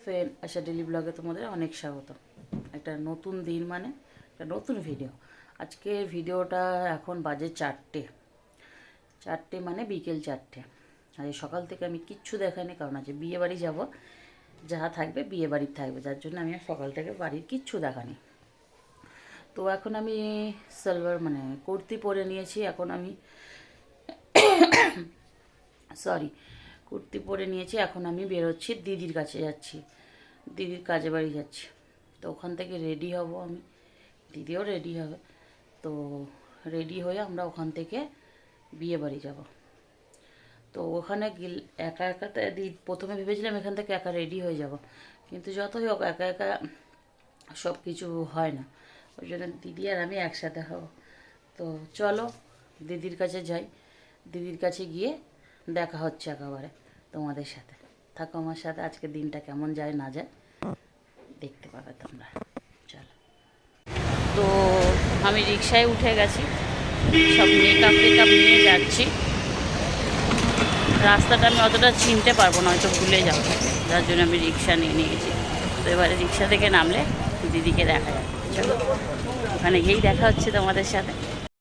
Friend, আশা daily ব্লগে তোমাদের অনেক স্বাগত। একটা নতুন দিন মানে একটা নতুন ভিডিও। আজকে ভিডিওটা এখন বাজে 4টে মানে বিকেল 4টে। আজ সকাল থেকে আমি কিচ্ছু দেখাইনি, কারণ আজ বিয়ে বাড়ি যাবো, যা থাকবে বিয়ে বাড়ির থাকবে, যার জন্য আমি সকাল থেকে বাড়ির কিচ্ছু দেখানি। তো এখন আমি সালোয়ার মানে কুর্তি পরে নিয়েছি। এখন আমি কুর্তি পরে নিয়েছি। এখন আমি বেরোচ্ছি, দিদির কাছে যাচ্ছি, দিদির কাজে বাড়ি যাচ্ছি। তো ওখান থেকে রেডি হব আমি, দিদিও রেডি হবে। তো রেডি হয়ে আমরা ওখান থেকে বিয়ে বাড়ি যাব। তো ওখানে একা একা প্রথমে ভেবেছিলাম এখান থেকে একা রেডি হয়ে যাব, কিন্তু যতই হোক একা একা সব কিছু হয় না, ওই জন্য দিদি আর আমি একসাথে হব। তো চলো দিদির কাছে যাই, দিদির কাছে গিয়ে দেখা হচ্ছে একেবারে তোমাদের সাথে। থাকো আমার সাথে, আজকে দিনটা কেমন যায় না যায় দেখতে পাবে তোমরা। চলো। তো আমি রিক্সায় উঠে গেছি, সব মেকআপ নিয়ে যাচ্ছি। রাস্তাটা আমি অতটা চিনতে পারবো না, হয়তো ভুলে যাবো, যার জন্য আমি রিক্সা নিয়ে নিয়েছি। তো এবারে রিক্সা থেকে নামলে দিদিকে দেখা যাবে। চলো ওখানে গিয়েই দেখা হচ্ছে তোমাদের সাথে।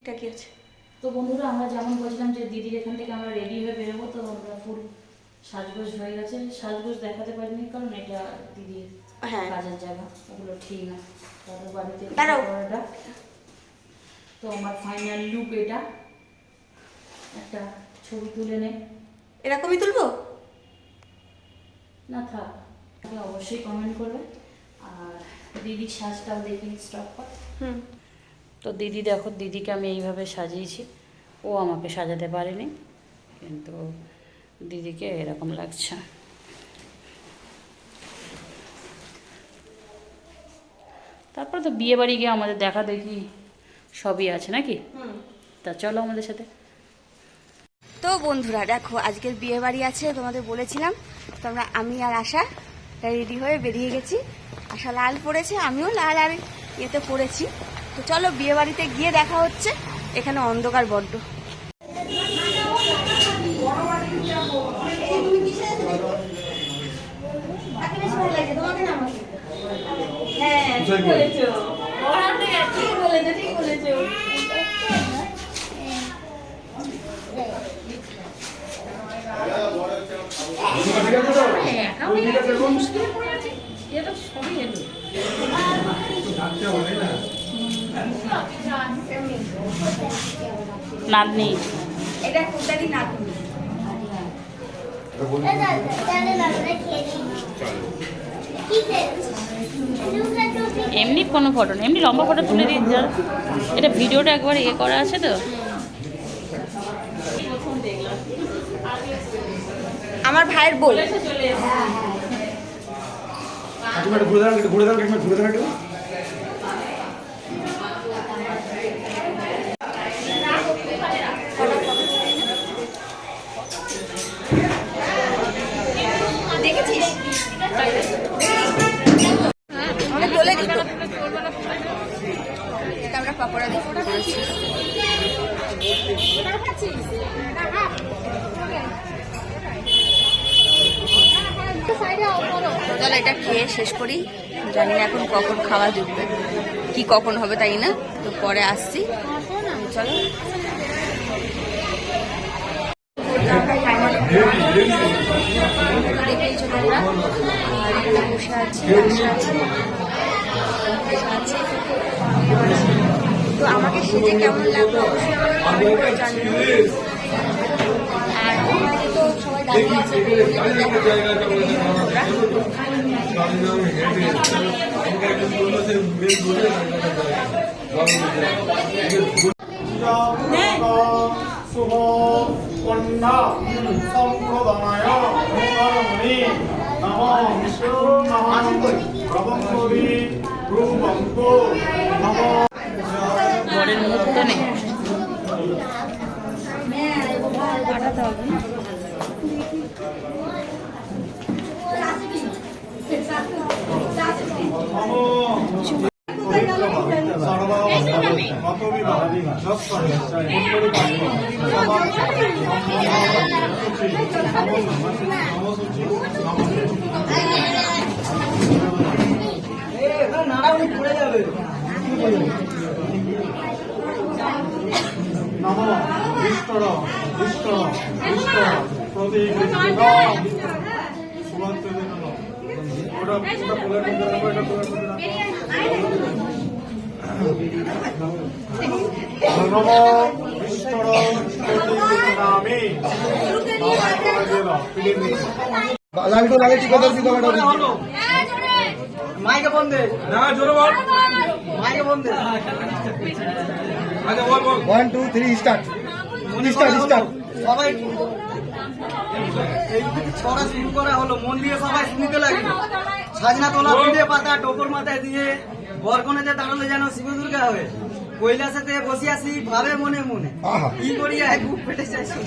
এটা কি আছে? তো বন্ধুরা, আমরা যেমন বলছিলাম যে দিদির এখান থেকে আমরা রেডি হয়ে বেরোবো, তো আমরা ফুল সাজগোজ হয়ে গেছে। সাজগোজ দেখাতে পারিনি, কারণ এটা দিদির কাজের জায়গা, ওগুলো ঠিক না, তাদের বাড়িতে করাটা। তো আমার ফাইনাল লুক এটা। একটা ছবি তুলে নে। এরকমই তুলবো না থাক, অবশ্যই কমেন্ট করবে। আর দিদির সাজটাও দেখি স্টপ কর। তো দিদি দেখো, দিদিকে আমি এইভাবে সাজিয়েছি, ও আমাকে সাজাতে পারেনি, কিন্তু দিদিকে এরকম লাগছে। তারপর তো বিয়ে বাড়ি গিয়ে আমাদের দেখা দেখি সবই আছে নাকি। তা চলো আমাদের সাথে। তো বন্ধুরা দেখো, আজকের বিয়ে বাড়ি আছে তোমাদের বলেছিলাম। তো আমি আর আশা রেডি হয়ে বেরিয়ে গেছি। আশা লাল পরেছে, আমিও লাল আর ইয়েতে পরেছি। তো চলো বিয়ে বাড়িতে গিয়ে দেখা হচ্ছে। এখানে অন্ধকার বড্ড। নাতনি, এটা খুদারি নাতনি। এমনি কোনো ফটো না, এমনি লম্বা ফটো তুলে দিই। এটা ভিডিওটা একবার করা আছে তো। আমার ভাইয়ের বই। দেখেছিস অনেক তোলে দিত। আমরা পাপড়া দেখতে করেছি। চলো এটা খেয়ে শেষ করি। জানি না এখন কখন খাওয়া জুটবে, কি কখন হবে তাই না। তো পরে আসছি, চলো। দেখেইছো তোমরা, আর এখানে বসে আছি। তো আমাকে সেজে কেমন লাগলো অবশ্যই কমেন্ট করে জানিও। আর ওখানে তো সবাই দাঁড়িয়ে আছে, শুভ কন্যা সম্প্রদায় মঙ্গলমণি নমঃ প্রবঙ্গবি রূপঙ্গ নমঃ। বরের মুহূর্ত নেই, পাঠাতে হবে না। নমো ঈশ্বর নামে লাইটও লাগে ঠিক আছে ঠিক আছে মাইকে বন্ধ দে না জোরে বল মাইকে বন্ধ দে আগে বল বল 1 2 3 স্টার্ট স্টার্ট সবাই এই ছড়া শুরু করা হলো মন দিয়ে সবাই শুনতে লাগবে সাজনা তোলা পিঠে পাতা টোপর মাথায় দিয়ে বরকনেতে দাঁড়ালে যেন শিব দুর্গা হবে কৈলাসেতে বসে আসি ভাবে মনে মনে আহা। কি করিয়া এক বুক পেটে চাইছি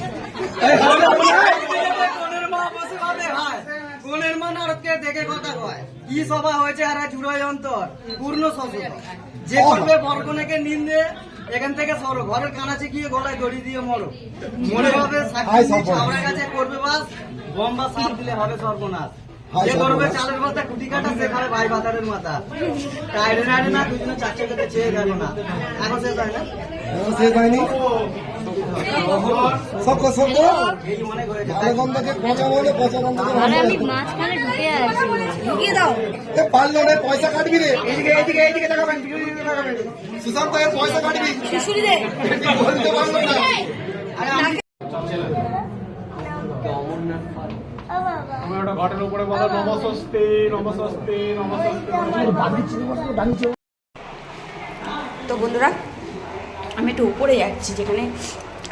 কোনের মা বসে ভাবে হয় কোনের মা নারদকে দেখে কথা কয় কি সভা হয়েছে আর জুড়াই অন্তর পূর্ণ সচেতন যে করবে বরকনেকে নিন্দে এখান থেকে সরো ঘরের কানাচে গিয়ে গলায় দড়ি দিয়ে মরো মনে হবে ছাওড়া কাছে করবে বাস বম্বা সাপ দিলে হবে সর্বনাশ যে করবে চালের মাথা কুটি কাটা সে খাবে ভাই বাতারের মাথা টাইরে নাইরে না দুজনে চারটে কেটে চেয়ে গেল না এখন সে যায় না সে যায়নি সব এই অনেক হয়েছে ভালো গন্ধকে পচা বলে পচা গন্ধকে ভালো আমি মাঝখানে ঢুকে আছি ঢুকিয়ে দাও এ পারলো না পয়সা কাটবি রে এইদিকে তাকাবেন সুশান্ত এর পয়সা কাটবি শিশুরি দে বলতে পারলো না আমি ওটা ঘাটের উপরে বলো নমস্তে নমস্তে নমস্তে তো বন্ধুরা আমি একটু উপরে যাচ্ছি যেখানে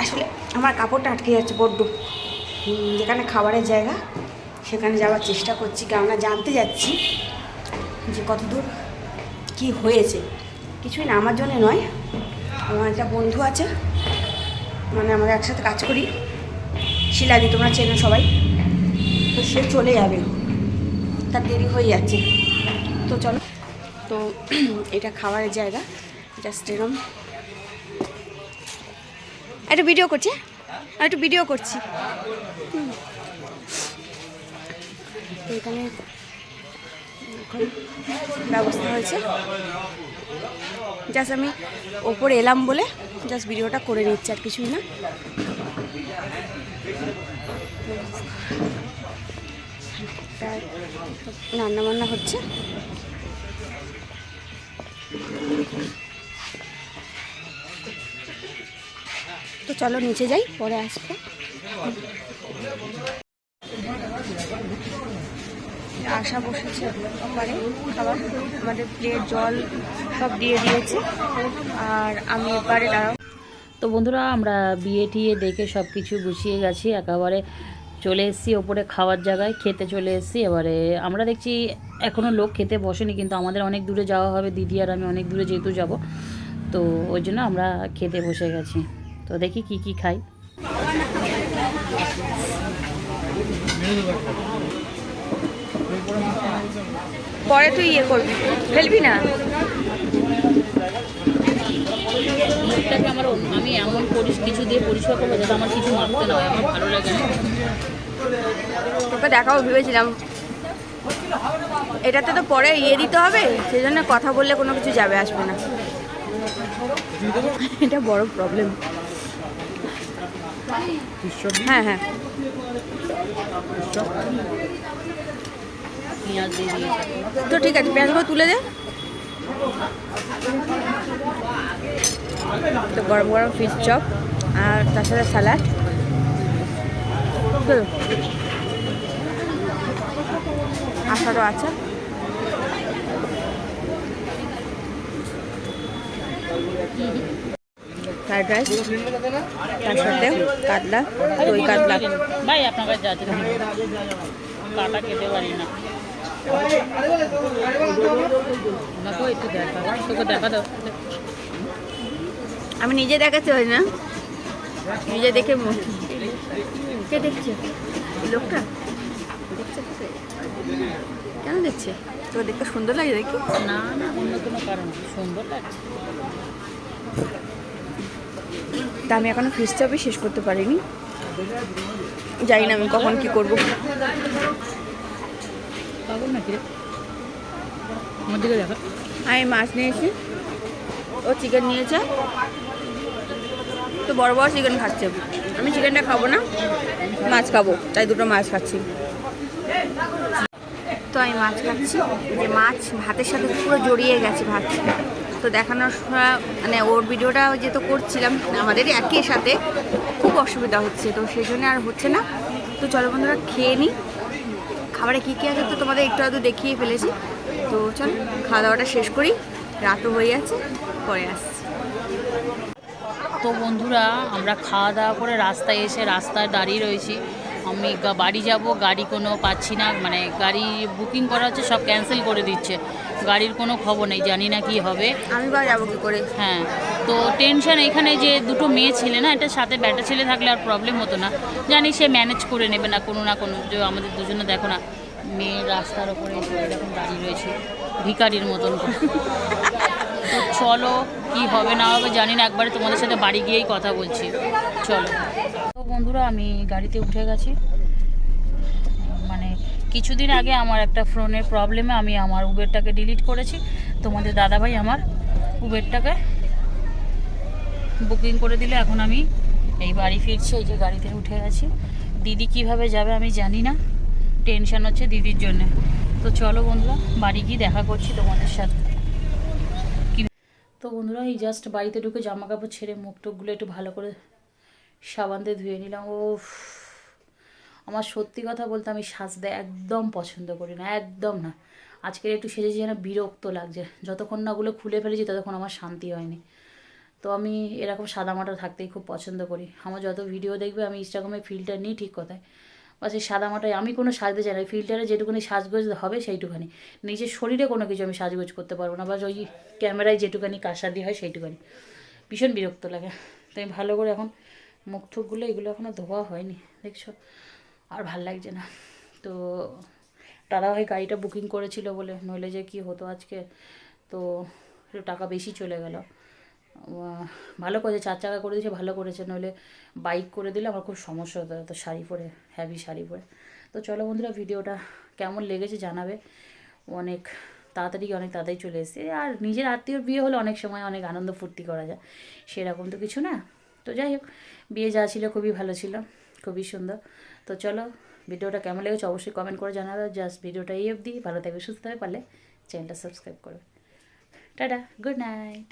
আসলে আমার কাপড়টা আটকে যাচ্ছে বড্ড যেখানে খাবারের জায়গা সেখানে যাওয়ার চেষ্টা করছি কেননা জানতে যাচ্ছি যে কতদূর কি হয়েছে কিছুই না আমার জন্য নয় আমার একটা বন্ধু আছে মানে আমরা একসাথে কাজ করি শিলাদি তোমরা চেনো সবাই তো সে চলে যাবে তার দেরি হয়ে যাচ্ছে তো চলো তো এটা খাবারের জায়গা জাস্ট এরকম একটা ভিডিও করছি একটু ভিডিও করছি তো এখানে এখন ব্যবস্থা হয়েছে জাস্ট আমি ওপরে এলাম বলে জাস্ট ভিডিওটা করে নিচ্ছি আর কিছুই না রান্না বান্না হচ্ছে তো চলো নিচে যাই পরে আসবো আশা বসেছে ওপারে খাবার আমাদের প্লেট জল সব দিয়ে দিয়েছে আর আমি এবারে দাঁড়াও তো বন্ধুরা আমরা বিয়ে টিয়ে দেখে সব কিছু গুছিয়ে গেছি একেবারে চলে এসেছি ওপরে খাওয়ার জায়গায় খেতে চলে এসেছি এবারে আমরা দেখছি এখনও লোক খেতে বসেনি কিন্তু আমাদের অনেক দূরে যাওয়া হবে দিদি আর আমি অনেক দূরে যেহেতু যাব তো ওই জন্য আমরা খেতে বসে গেছি তো দেখি কি কি খাই পরে তুই ইয়ে করবি ফেলবি না মুখটাকে আমি এমন কিছু দিয়ে পরিষ্কার করবো যাতে আমার কিছু মারতে না হয় আমার ভালো লাগে না তোকে দেখাও ভেবেছিলাম এটাতে তো পরে ইয়ে দিতে হবে সেই জন্য কথা বললে কোনো কিছু যাবে আসবে না এটা বড় প্রবলেম হ্যাঁ হ্যাঁ পেঁয়াজ দিয়ে দিয়েছি তো ঠিক আছে পেঁয়াজগুলো তুলে দে তো গরম গরম ফিশ চপ আর তার সাথে স্যালাড আচারও আছে ফ্রাইড রাইস তার সাথে কাতলা দই কাতলা ভাই আপনার কাছে যাচ্ছে কাটা খেতে পারি না আমাকেও একটু দেখা তোকে দেখা দাও আমি নিজে দেখাতে হয় না নিজে দেখে কে দেখছে লোকটা দেখছে কেন দেখছে তোকে দেখতে সুন্দর লাগে দেখি না না অন্য কোনো কারণ সুন্দর লাগছে তা আমি এখনো ফিশ চপই শেষ করতে পারিনি জানি না আমি কখন কি করবো পাগল নাকি রে আমার দিকে দেখা আমি মাছ নিয়েছি ও চিকেন নিয়েছে তো বড় বড় চিকেন খাচ্ছে আমি চিকেনটা খাবো না মাছ খাবো তাই দুটো মাছ খাচ্ছি তো আমি মাছ খাচ্ছি, যে মাছ ভাতের সাথে পুরো জড়িয়ে গেছে ভাত। তো দেখানোর মানে ওর ভিডিওটা যেহেতু করছিলাম আমাদেরই একই সাথে, খুব অসুবিধা হচ্ছে, তো সেই জন্য আর হচ্ছে না। তো চলো বন্ধুরা খেয়ে নিই। খাবারে কী কী আছে তো তোমাদের একটু আধটু দেখিয়ে ফেলেছি। তো চলো খাওয়া দাওয়াটা শেষ করি, রাতও হয়ে যাচ্ছে, পরে আসছি। তো বন্ধুরা আমরা খাওয়া দাওয়া করে রাস্তায় এসে রাস্তায় দাঁড়িয়ে রয়েছি। আমি বাড়ি যাব, গাড়ি কোনো পাচ্ছি না, মানে গাড়ি বুকিং করা হচ্ছে সব ক্যান্সেল করে দিচ্ছে, গাড়ির কোনো খবর নেই, জানি না কি হবে। আমি বা যাবো কী করে? হ্যাঁ, তো টেনশন এখানে যে দুটো মেয়ে ছেলে না, এটার সাথে ব্যাটা ছেলে থাকলে আর প্রবলেম হতো না, জানি সে ম্যানেজ করে নেবে না কোনো, যে আমাদের দুজনে দেখো না মেয়ে রাস্তার ওপরে এসে এরকম দাঁড়িয়ে রয়েছে ভিখারির মতন। তো চলো কি হবে না হবে জানি না, একবারে তোমাদের সাথে বাড়ি গিয়েই কথা বলছি, চলো। তো বন্ধুরা আমি গাড়িতে উঠে গেছি। মানে কিছুদিন আগে আমার একটা ফোনের প্রবলেমে আমি আমার উবেরটাকে ডিলিট করেছি, তোমাদের দাদাভাই আমার উবেরটাকে বুকিং করে দিলে এখন আমি এই বাড়ি ফিরছি। এই যে গাড়িতে উঠে গেছি, দিদি কিভাবে যাবে আমি জানি না, টেনশন হচ্ছে দিদির জন্যে। তো চলো বন্ধুরা বাড়ি গিয়ে দেখা করছি তোমাদের সাথে। তো বন্ধুরা এই জাস্ট বাড়িতে ঢুকে জামা কাপড় ছেড়ে মুখ টুকগুলো একটু ভালো করে সাবান দিয়ে ধুয়ে নিলাম। ও আমার সত্যি কথা বলতে আমি সাজতে একদম পছন্দ করি না, একদম না। আজকের একটু সেজেছি যেন বিরক্ত লাগছে, যতক্ষণ না ওগুলো খুলে ফেলেছি ততক্ষণ আমার শান্তি হয়নি। তো আমি এরকম সাদামাটা থাকতেই খুব পছন্দ করি। আমার যত ভিডিও দেখবে আমি ইনস্টাগ্রামে ফিল্টার নিই, ঠিক কথায়, বা সেই সাদামাটায় আমি কোনো সাজতে চাই না। ফিল্টারে যেটুকুনি সাজগোজ হবে সেইটুখানি, নিজের শরীরে কোনো কিছু আমি সাজগোজ করতে পারবো না, বা ওই ক্যামেরায় যেটুখানি কাসাদি হয় সেইটুখানি, ভীষণ বিরক্ত লাগে। তো আমি ভালো করে এখন মুখ ঠুকগুলো এগুলো এখনও ধোয়া হয়নি, দেখছো, আর ভাল লাগছে না। তো দাদাভাই গাড়িটা বুকিং করেছিল বলে, নইলে যে কি হতো আজকে, তো একটু টাকা বেশি চলে গেল। ভালো করেছে, 4 চাকা করে দিয়েছে, ভালো করেছে, নইলে বাইক করে দিলে আমার খুব সমস্যা হতো, তো শাড়ি পরে, হেভি শাড়ি পরে। তো চলো বন্ধুরা ভিডিওটা কেমন লেগেছে জানাবে। অনেক তাড়াতাড়ি চলে এসেছে, আর নিজের আত্মীয়র বিয়ে হলে অনেক সময় অনেক আনন্দ ফুর্তি করা যায়, সেরকম তো কিছু না। তো যাই হোক, বিয়ে যা ছিল খুবই ভালো ছিল, খুবই সুন্দর। তো চলো ভিডিওটা কেমন লেগেছে অবশ্যই কমেন্ট করে জানাবে। জাস্ট ভিডিওটা এই অবধি, ভালো থাকবে সুস্থ হয়ে, পারলে চ্যানেলটা সাবস্ক্রাইব করবে। Tata, good night.